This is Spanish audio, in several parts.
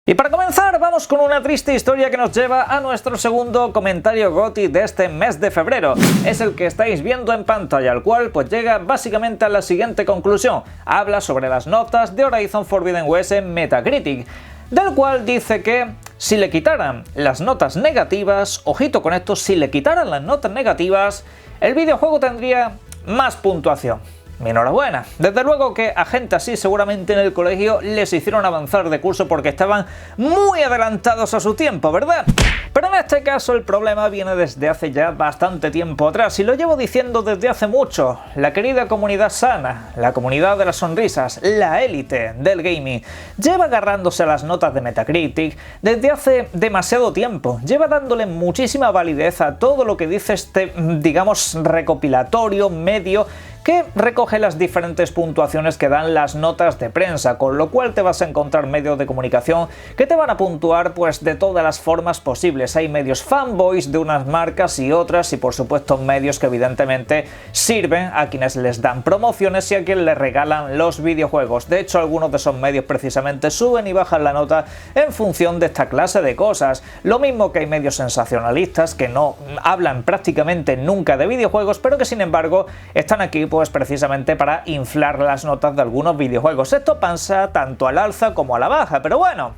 Y para comenzar, vamos con una triste historia que nos lleva a nuestro segundo comentario GOTY de este mes de febrero. Es el que estáis viendo en pantalla, el cual pues llega básicamente a la siguiente conclusión. Habla sobre las notas de Horizon Forbidden West en Metacritic, del cual dice que si le quitaran las notas negativas, ojito con esto, si le quitaran las notas negativas, el videojuego tendría más puntuación. Mi enhorabuena. Desde luego que a gente así seguramente en el colegio les hicieron avanzar de curso porque estaban muy adelantados a su tiempo, ¿verdad? Pero en este caso el problema viene desde hace ya bastante tiempo atrás y lo llevo diciendo desde hace mucho. La querida comunidad sana, la comunidad de las sonrisas, la élite del gaming, lleva agarrándose a las notas de Metacritic desde hace demasiado tiempo. Lleva dándole muchísima validez a todo lo que dice este, digamos, recopilatorio medio que recoge las diferentes puntuaciones que dan las notas de prensa, con lo cual te vas a encontrar medios de comunicación que te van a puntuar pues de todas las formas posibles. Hay medios fanboys de unas marcas y otras y por supuesto medios que evidentemente sirven a quienes les dan promociones y a quienes les regalan los videojuegos. De hecho, algunos de esos medios precisamente suben y bajan la nota en función de esta clase de cosas. Lo mismo que hay medios sensacionalistas que no hablan prácticamente nunca de videojuegos, pero que sin embargo están aquí pues precisamente para inflar las notas de algunos videojuegos. Esto pasa tanto al alza como a la baja, pero bueno.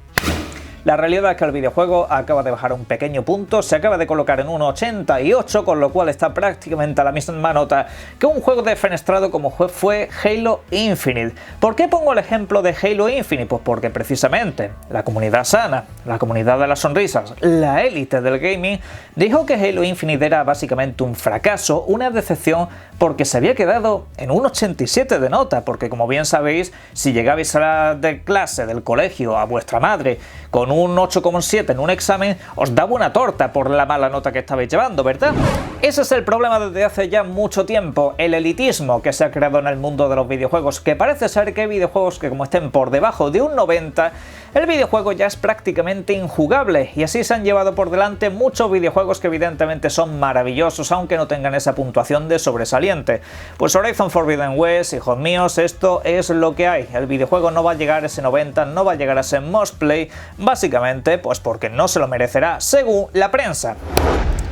La realidad es que el videojuego acaba de bajar un pequeño punto, se acaba de colocar en 1,88, con lo cual está prácticamente a la misma nota que un juego defenestrado como fue Halo Infinite. ¿Por qué pongo el ejemplo de Halo Infinite? Pues porque precisamente la comunidad sana, la comunidad de las sonrisas, la élite del gaming, dijo que Halo Infinite era básicamente un fracaso, una decepción, porque se había quedado en un 87 de nota, porque como bien sabéis, si llegabais a la de clase del colegio a vuestra madre con un 8,7 en un examen, os daba una torta por la mala nota que estabais llevando, ¿verdad? Ese es el problema desde hace ya mucho tiempo, el elitismo que se ha creado en el mundo de los videojuegos, que parece ser que hay videojuegos que como estén por debajo de un 90, el videojuego ya es prácticamente injugable, y así se han llevado por delante muchos videojuegos que evidentemente son maravillosos, aunque no tengan esa puntuación de sobresaliente. Pues Horizon Forbidden West, hijos míos, esto es lo que hay. El videojuego no va a llegar a ese 90, no va a llegar a ese must play, básicamente pues porque no se lo merecerá, según la prensa.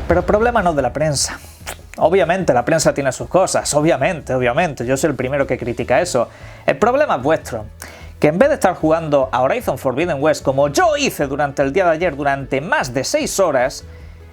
Pero el problema no es de la prensa. Obviamente la prensa tiene sus cosas, obviamente, yo soy el primero que critica eso. El problema es vuestro, que en vez de estar jugando a Horizon Forbidden West como yo hice durante el día de ayer durante más de 6 horas,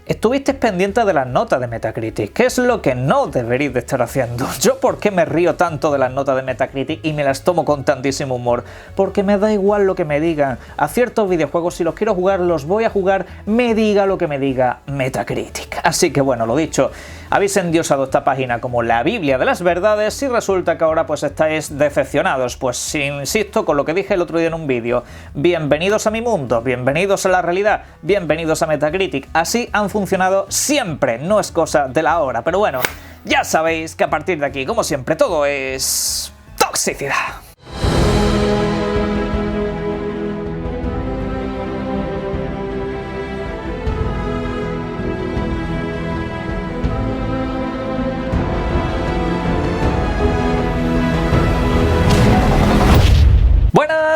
estuviste pendiente de las notas de Metacritic, que es lo que no deberéis de estar haciendo. ¿Yo por qué me río tanto de las notas de Metacritic y me las tomo con tantísimo humor? Porque me da igual lo que me digan. A ciertos videojuegos, si los quiero jugar, los voy a jugar, me diga lo que me diga Metacritic. Así que bueno, lo dicho, habéis endiosado esta página como la Biblia de las verdades y resulta que ahora pues estáis decepcionados. Pues insisto con lo que dije el otro día en un vídeo. Bienvenidos a mi mundo, bienvenidos a la realidad, bienvenidos a Metacritic. Así han funcionado siempre, no es cosa de la hora. Pero bueno, ya sabéis que a partir de aquí, como siempre, todo es toxicidad.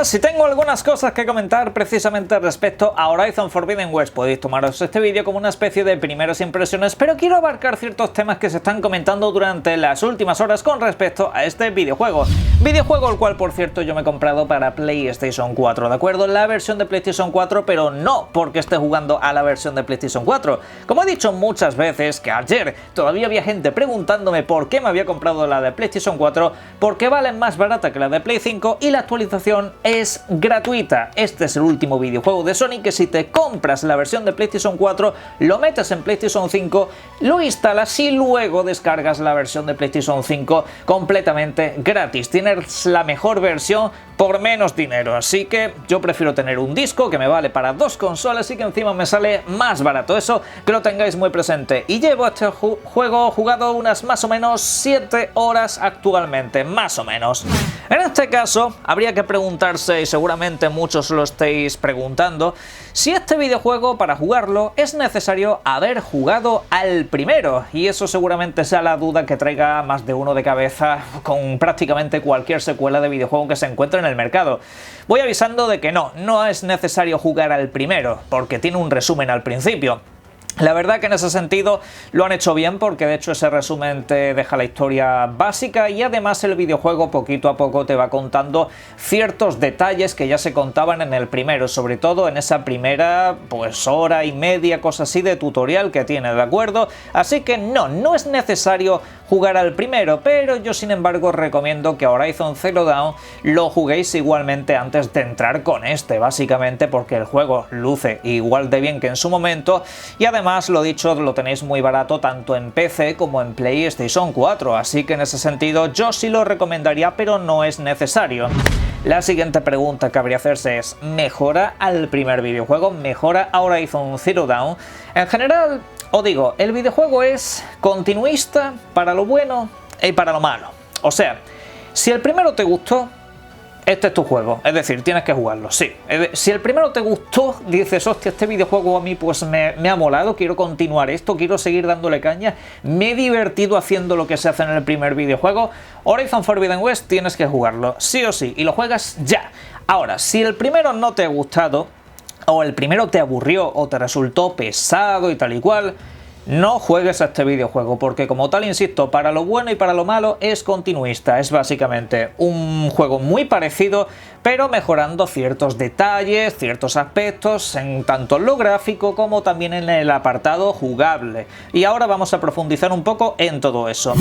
Si tengo algunas cosas que comentar precisamente respecto a Horizon Forbidden West, podéis tomaros este vídeo como una especie de primeras impresiones, pero quiero abarcar ciertos temas que se están comentando durante las últimas horas con respecto a este videojuego. Videojuego el cual, por cierto, yo me he comprado para PlayStation 4, ¿de acuerdo? La versión de PlayStation 4, pero no porque esté jugando a la versión de PlayStation 4. Como he dicho muchas veces, que ayer todavía había gente preguntándome por qué me había comprado la de PlayStation 4, porque vale más barata que la de Play 5 y la actualización es gratuita. Este es el último videojuego de Sony que si te compras la versión de PlayStation 4, lo metes en PlayStation 5, lo instalas y luego descargas la versión de PlayStation 5 completamente gratis. Tienes la mejor versión por menos dinero, así que yo prefiero tener un disco que me vale para 2 consolas y que encima me sale más barato. Eso que lo tengáis muy presente. Y llevo este juego jugado unas más o menos 7 horas actualmente, más o menos. En este caso, habría que preguntarse sé, y seguramente muchos lo estéis preguntando, si este videojuego para jugarlo es necesario haber jugado al primero, y eso seguramente sea la duda que traiga más de uno de cabeza con prácticamente cualquier secuela de videojuego que se encuentre en el mercado. Voy avisando de que no es necesario jugar al primero, porque tiene un resumen al principio. La verdad que en ese sentido lo han hecho bien, porque de hecho ese resumen te deja la historia básica y además el videojuego poquito a poco te va contando ciertos detalles que ya se contaban en el primero, sobre todo en esa primera pues hora y media, cosa así, de tutorial que tiene, ¿de acuerdo? Así que no es necesario jugar al primero, pero yo sin embargo recomiendo que Horizon Zero Dawn lo juguéis igualmente antes de entrar con este, básicamente porque el juego luce igual de bien que en su momento y además, lo dicho, lo tenéis muy barato tanto en PC como en PlayStation 4, así que en ese sentido yo sí lo recomendaría, pero no es necesario. La siguiente pregunta que habría que hacerse es: ¿mejora al primer videojuego? ¿Mejora a Horizon Zero Dawn? En general, os digo, el videojuego es continuista para lo bueno y para lo malo. O sea, si el primero te gustó, este es tu juego, es decir, tienes que jugarlo, sí. Si el primero te gustó, dices, hostia, este videojuego a mí pues me ha molado, quiero continuar esto, quiero seguir dándole caña, me he divertido haciendo lo que se hace en el primer videojuego, Horizon Forbidden West tienes que jugarlo, sí o sí, y lo juegas ya. Ahora, si el primero no te ha gustado, o el primero te aburrió, o te resultó pesado y tal y cual, no juegues a este videojuego, porque como tal, insisto, para lo bueno y para lo malo es continuista, es básicamente un juego muy parecido, pero mejorando ciertos detalles, ciertos aspectos, en tanto en lo gráfico como también en el apartado jugable. Y ahora vamos a profundizar un poco en todo eso.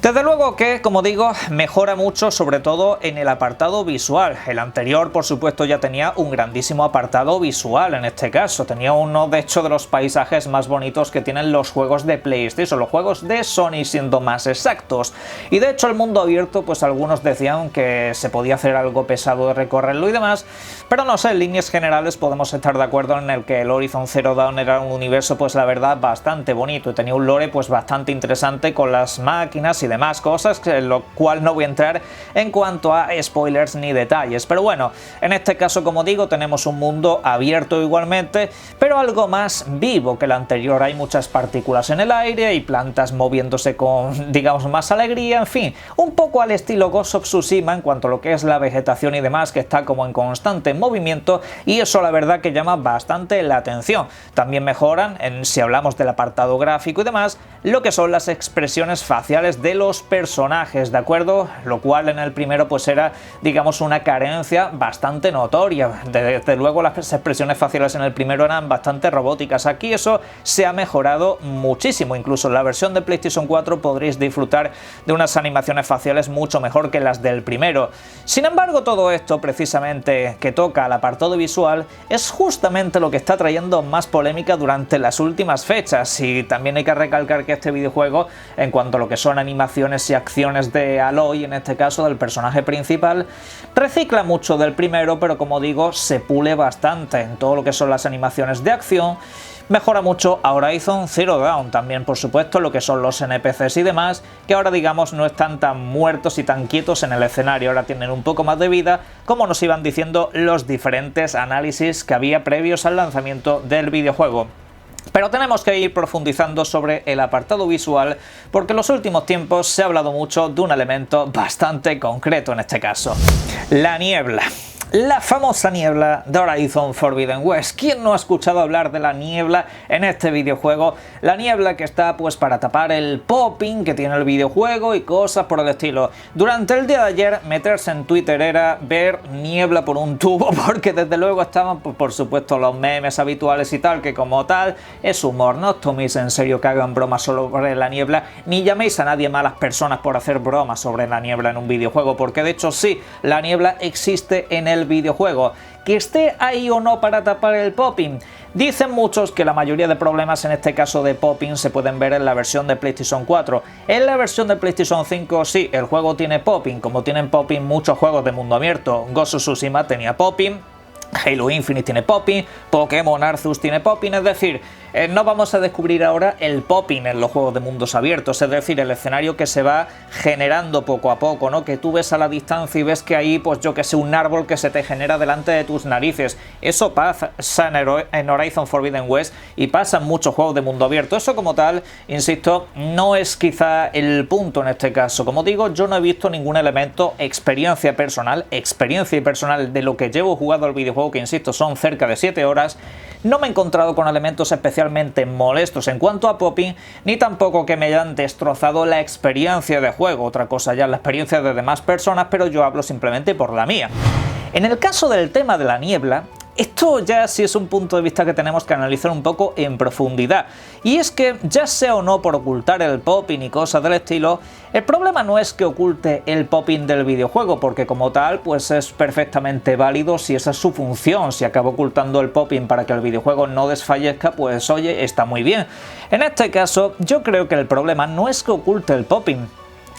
Desde luego que, como digo, mejora mucho, sobre todo en el apartado visual. El anterior, por supuesto, ya tenía un grandísimo apartado visual, en este caso. Tenía uno, de hecho, de los paisajes más bonitos que tienen los juegos de PlayStation, los juegos de Sony siendo más exactos. Y de hecho el mundo abierto, pues algunos decían que se podía hacer algo pesado de recorrerlo y demás, pero no sé, en líneas generales podemos estar de acuerdo en el que el Horizon Zero Dawn era un universo, pues la verdad, bastante bonito y tenía un lore pues bastante interesante con las máquinas y demás cosas, en lo cual no voy a entrar en cuanto a spoilers ni detalles. Pero bueno, en este caso, como digo, tenemos un mundo abierto igualmente, pero algo más vivo que el anterior. Hay muchas partículas en el aire y plantas moviéndose con, digamos, más alegría, en fin, un poco al estilo Ghost of Tsushima en cuanto a lo que es la vegetación y demás, que está como en constante movimiento, y eso la verdad que llama bastante la atención. También mejoran, si hablamos del apartado gráfico y demás, lo que son las expresiones faciales de los personajes, ¿de acuerdo? Lo cual en el primero pues era, digamos, una carencia bastante notoria. Desde luego las expresiones faciales en el primero eran bastante robóticas. Aquí eso se ha mejorado muchísimo. Incluso en la versión de PlayStation 4 podréis disfrutar de unas animaciones faciales mucho mejor que las del primero. Sin embargo, todo esto precisamente que toca al apartado visual es justamente lo que está trayendo más polémica durante las últimas fechas, y también hay que recalcar que este videojuego, en cuanto a lo que son animaciones y acciones de Aloy, en este caso del personaje principal, recicla mucho del primero, pero como digo, se pule bastante en todo lo que son las animaciones de acción. Mejora mucho a Horizon Zero Dawn, también por supuesto lo que son los NPCs y demás, que ahora digamos no están tan muertos y tan quietos en el escenario, ahora tienen un poco más de vida, como nos iban diciendo los diferentes análisis que había previos al lanzamiento del videojuego. Pero tenemos que ir profundizando sobre el apartado visual, porque en los últimos tiempos se ha hablado mucho de un elemento bastante concreto en este caso: la niebla. La famosa niebla de Horizon Forbidden West. ¿Quién no ha escuchado hablar de la niebla en este videojuego? La niebla que está pues para tapar el popping que tiene el videojuego y cosas por el estilo. Durante el día de ayer, meterse en Twitter era ver niebla por un tubo, porque desde luego estaban pues, por supuesto los memes habituales y tal, que como tal es humor. No os toméis en serio que hagan bromas sobre la niebla, ni llaméis a nadie malas personas por hacer bromas sobre la niebla en un videojuego, porque de hecho sí, la niebla existe en el videojuego. Que esté ahí o no para tapar el popping, dicen muchos que la mayoría de problemas en este caso de popping se pueden ver en la versión de PlayStation 4. En la versión de PlayStation 5 sí, el juego tiene popping, como tienen popping muchos juegos de mundo abierto. Ghost of Tsushima tenía popping, Halo Infinite tiene popping, Pokémon Arceus tiene popping, es decir, no vamos a descubrir ahora el popping en los juegos de mundos abiertos, es decir, el escenario que se va generando poco a poco, ¿no? Que tú ves a la distancia y ves que ahí, pues yo que sé, un árbol que se te genera delante de tus narices. Eso pasa en Horizon Forbidden West y pasa en muchos juegos de mundo abierto. Eso como tal, insisto, no es quizá el punto en este caso. Como digo, yo no he visto ningún elemento experiencia personal de lo que llevo jugado al videojuego, que insisto, son cerca de 7 horas. No me he encontrado con elementos especialmente molestos en cuanto a popping, ni tampoco que me hayan destrozado la experiencia de juego. Otra cosa ya la experiencia de demás personas, pero yo hablo simplemente por la mía. En el caso del tema de la niebla, esto ya sí es un punto de vista que tenemos que analizar un poco en profundidad. Y es que, ya sea o no por ocultar el popping y cosas del estilo, el problema no es que oculte el popping del videojuego, porque como tal, pues es perfectamente válido si esa es su función. Si acaba ocultando el popping para que el videojuego no desfallezca, pues oye, está muy bien. En este caso, yo creo que el problema no es que oculte el popping,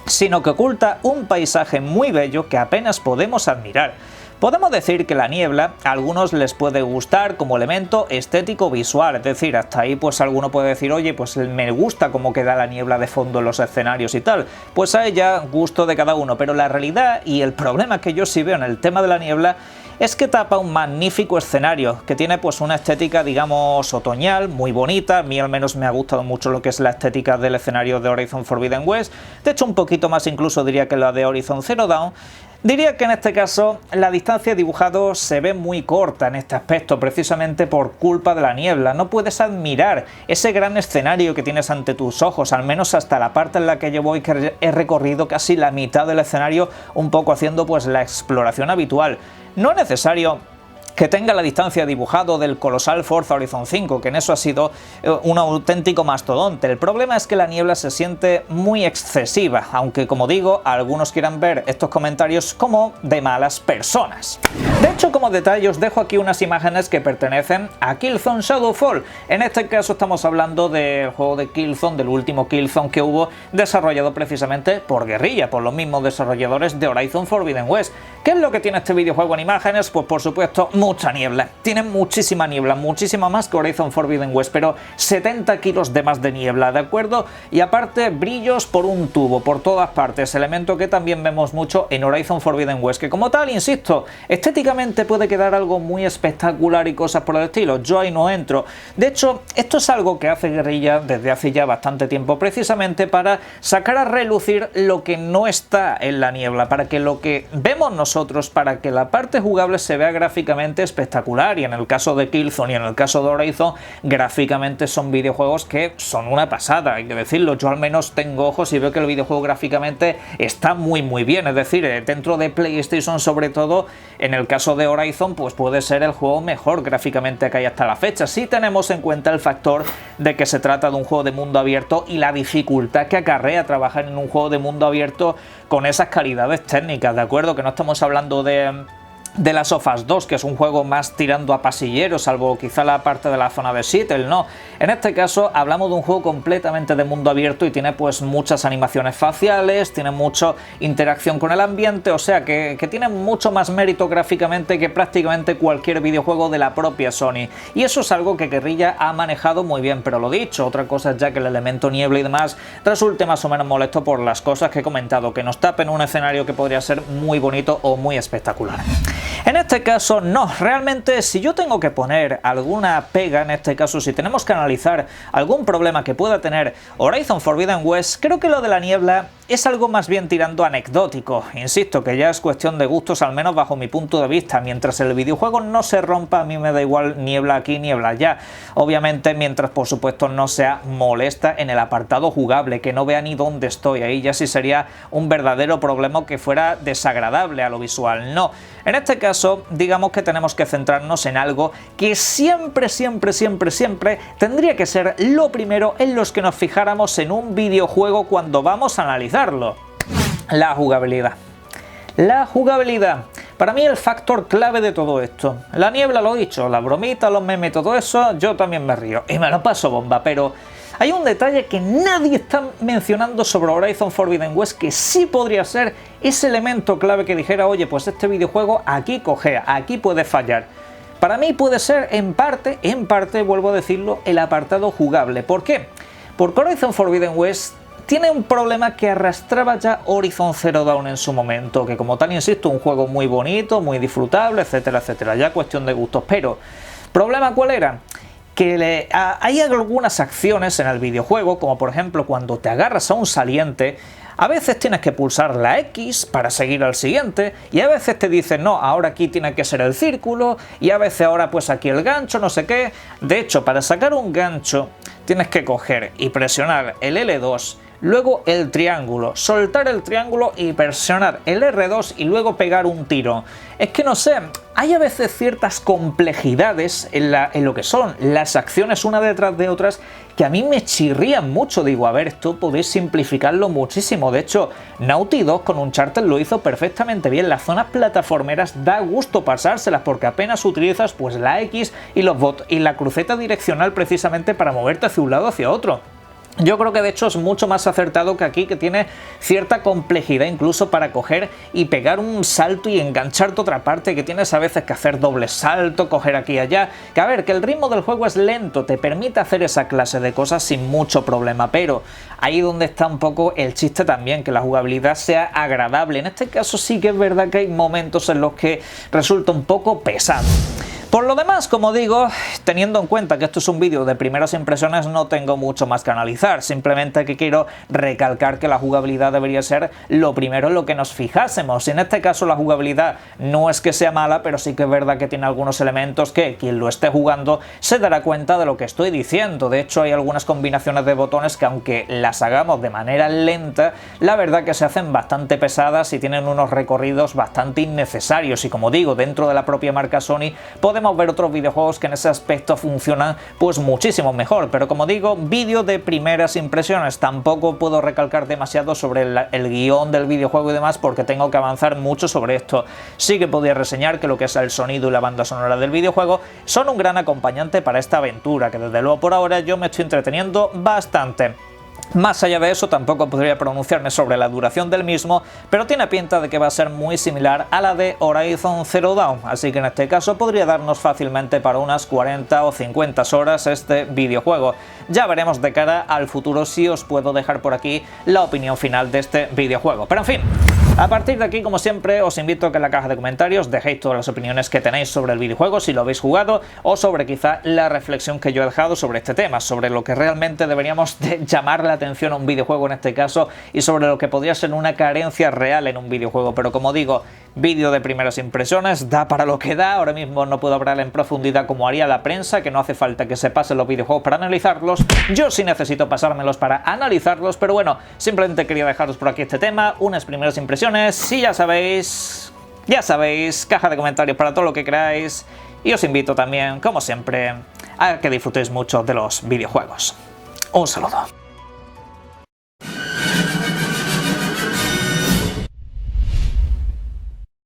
sino que oculta un paisaje muy bello que apenas podemos admirar. Podemos decir que la niebla a algunos les puede gustar como elemento estético visual, es decir, hasta ahí pues alguno puede decir, oye, pues me gusta cómo queda la niebla de fondo en los escenarios y tal, pues hay ya gusto de cada uno, pero la realidad y el problema que yo sí veo en el tema de la niebla es que tapa un magnífico escenario, que tiene pues una estética, digamos, otoñal, muy bonita. A mí al menos me ha gustado mucho lo que es la estética del escenario de Horizon Forbidden West, de hecho un poquito más incluso diría que la de Horizon Zero Dawn. Diría que en este caso la distancia de dibujado se ve muy corta en este aspecto, precisamente por culpa de la niebla. No puedes admirar ese gran escenario que tienes ante tus ojos, al menos hasta la parte en la que yo voy, que he recorrido casi la mitad del escenario, un poco haciendo pues la exploración habitual. No es necesario que tenga la distancia dibujado del colosal Forza Horizon 5, que en eso ha sido un auténtico mastodonte. El problema es que la niebla se siente muy excesiva, aunque como digo, algunos quieran ver estos comentarios como de malas personas. De hecho, como detalle os dejo aquí unas imágenes que pertenecen a Killzone Shadowfall. En este caso estamos hablando del juego de Killzone, del último Killzone que hubo, desarrollado precisamente por Guerrilla, por los mismos desarrolladores de Horizon Forbidden West. ¿Qué es lo que tiene este videojuego en imágenes? Pues por supuesto, mucha niebla. Tiene muchísima niebla, muchísima más que Horizon Forbidden West, pero 70 kilos de más de niebla, ¿de acuerdo? Y aparte, brillos por un tubo, por todas partes, elemento que también vemos mucho en Horizon Forbidden West, que como tal, insisto, estéticamente puede quedar algo muy espectacular y cosas por el estilo. Yo ahí no entro. De hecho, esto es algo que hace Guerrilla desde hace ya bastante tiempo, precisamente para sacar a relucir lo que no está en la niebla, para que lo que vemos nosotros, para que la parte jugable se vea gráficamente espectacular. Y en el caso de Killzone y en el caso de Horizon, gráficamente son videojuegos que son una pasada, hay que decirlo. Yo al menos tengo ojos y veo que el videojuego gráficamente está muy bien, es decir, dentro de PlayStation sobre todo, en el caso de Horizon, pues puede ser el juego mejor gráficamente que hay hasta la fecha, si tenemos en cuenta el factor de que se trata de un juego de mundo abierto y la dificultad que acarrea trabajar en un juego de mundo abierto con esas calidades técnicas, ¿de acuerdo? Que no estamos hablando de Last of Us 2, que es un juego más tirando a pasillero, salvo quizá la parte de la zona de Seattle, no. En este caso hablamos de un juego completamente de mundo abierto y tiene pues muchas animaciones faciales, tiene mucha interacción con el ambiente, o sea que tiene mucho más mérito gráficamente que prácticamente cualquier videojuego de la propia Sony. Y eso es algo que Guerrilla ha manejado muy bien, pero lo dicho, otra cosa es ya que el elemento niebla y demás resulte más o menos molesto por las cosas que he comentado, que nos tapen un escenario que podría ser muy bonito o muy espectacular. En este caso no, realmente si yo tengo que poner alguna pega, en este caso si tenemos que analizar algún problema que pueda tener Horizon Forbidden West, creo que lo de la niebla es algo más bien tirando anecdótico. Insisto que ya es cuestión de gustos, al menos bajo mi punto de vista. Mientras el videojuego no se rompa, a mí me da igual niebla aquí, niebla allá. Obviamente mientras por supuesto no sea molesta en el apartado jugable, que no vea ni dónde estoy. Ahí ya sí sería un verdadero problema que fuera desagradable a lo visual. No, en este caso digamos que tenemos que centrarnos en algo que siempre tendría que ser lo primero en los que nos fijáramos en un videojuego cuando vamos a analizarlo. La jugabilidad. La jugabilidad. Para mí el factor clave de todo esto. La niebla, lo he dicho, la bromita, los memes, todo eso, yo también me río y me lo paso bomba, pero hay un detalle que nadie está mencionando sobre Horizon Forbidden West que sí podría ser ese elemento clave que dijera, oye, pues este videojuego aquí cojea, aquí puede fallar. Para mí puede ser en parte, vuelvo a decirlo, el apartado jugable. ¿Por qué? Porque Horizon Forbidden West tiene un problema que arrastraba ya Horizon Zero Dawn en su momento, que como tal, insisto, un juego muy bonito, muy disfrutable, etcétera, etcétera, ya cuestión de gustos, pero ¿problema cuál era? Que hay algunas acciones en el videojuego, como por ejemplo cuando te agarras a un saliente, a veces tienes que pulsar la X para seguir al siguiente, y a veces te dicen no, ahora aquí tiene que ser el círculo, y a veces ahora pues aquí el gancho, no sé qué. De hecho, para sacar un gancho tienes que coger y presionar el L2, luego el triángulo, soltar el triángulo y presionar el R2 y luego pegar un tiro. Es que no sé, hay a veces ciertas complejidades en lo que son las acciones una detrás de otras que a mí me chirrían mucho. Digo, a ver, esto podéis simplificarlo muchísimo. De hecho, Naughty Dog con Uncharted lo hizo perfectamente bien. Las zonas plataformeras da gusto pasárselas porque apenas utilizas pues la X y los bots y la cruceta direccional precisamente para moverte hacia un lado o hacia otro. Yo creo que de hecho es mucho más acertado que aquí, que tiene cierta complejidad incluso para coger y pegar un salto y engancharte otra parte, que tienes a veces que hacer doble salto, coger aquí y allá. Que a ver, que el ritmo del juego es lento, te permite hacer esa clase de cosas sin mucho problema, pero ahí donde está un poco el chiste también, que la jugabilidad sea agradable. En este caso sí que es verdad que hay momentos en los que resulta un poco pesado. Por lo demás, como digo, teniendo en cuenta que esto es un vídeo de primeras impresiones, no tengo mucho más que analizar, simplemente que quiero recalcar que la jugabilidad debería ser lo primero en lo que nos fijásemos. Y en este caso la jugabilidad no es que sea mala, pero sí que es verdad que tiene algunos elementos que quien lo esté jugando se dará cuenta de lo que estoy diciendo. De hecho, hay algunas combinaciones de botones que, aunque las hagamos de manera lenta, la verdad que se hacen bastante pesadas y tienen unos recorridos bastante innecesarios. Y como digo, dentro de la propia marca Sony podemos ver otros videojuegos que en ese aspecto funcionan pues muchísimo mejor, pero como digo, vídeo de primeras impresiones, tampoco puedo recalcar demasiado sobre el guión del videojuego y demás porque tengo que avanzar mucho sobre esto. Sí que podría reseñar que lo que es el sonido y la banda sonora del videojuego son un gran acompañante para esta aventura, que desde luego por ahora yo me estoy entreteniendo bastante. Más allá de eso, tampoco podría pronunciarme sobre la duración del mismo, pero tiene pinta de que va a ser muy similar a la de Horizon Zero Dawn, así que en este caso podría darnos fácilmente para unas 40 o 50 horas este videojuego. Ya veremos de cara al futuro si os puedo dejar por aquí la opinión final de este videojuego. Pero en fin, a partir de aquí, como siempre, os invito a que en la caja de comentarios dejéis todas las opiniones que tenéis sobre el videojuego, si lo habéis jugado, o sobre quizá la reflexión que yo he dejado sobre este tema, sobre lo que realmente deberíamos de llamar la atención a un videojuego en este caso, y sobre lo que podría ser una carencia real en un videojuego. Pero como digo, vídeo de primeras impresiones, da para lo que da. Ahora mismo no puedo hablar en profundidad como haría la prensa, que no hace falta que se pasen los videojuegos para analizarlos. Yo sí necesito pasármelos para analizarlos, pero bueno, simplemente quería dejaros por aquí este tema, unas primeras impresiones. Y ya sabéis, caja de comentarios para todo lo que queráis, y os invito también, como siempre, a que disfrutéis mucho de los videojuegos. Un saludo.